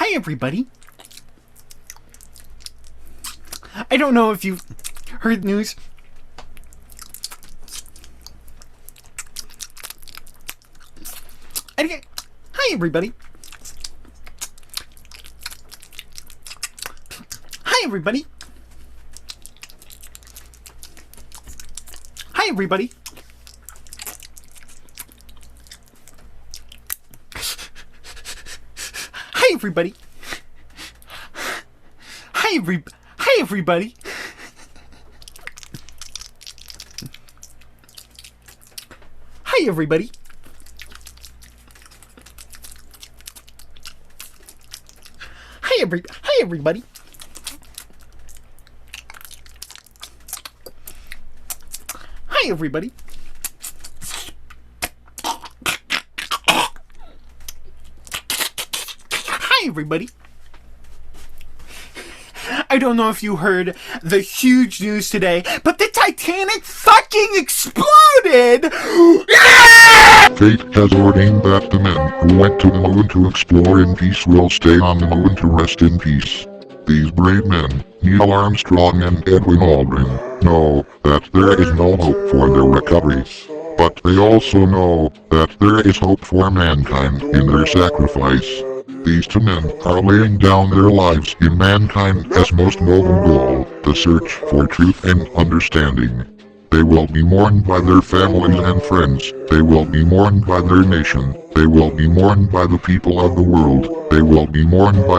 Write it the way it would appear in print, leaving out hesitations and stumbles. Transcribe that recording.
Hi everybody. I don't know if you've heard news. Hi everybody. Hi everybody. Hi everybody. Hi everybody. Hi everybody. Hi everybody. Hi everybody. Hi everybody. Hi everybody. I don't know if you heard the huge news today, but the Titanic fucking exploded! Fate has ordained that the men who went to the moon to explore in peace will stay on the moon to rest in peace. These brave men, Neil Armstrong and Edwin Aldrin, know that there is no hope for their recovery. But they also know that there is hope for mankind in their sacrifice. These two men are laying down their lives in mankind's most noble goal, the search for truth and understanding. They will be mourned by their families and friends. They will be mourned by their nation. They will be mourned by the people of the world. They will be mourned by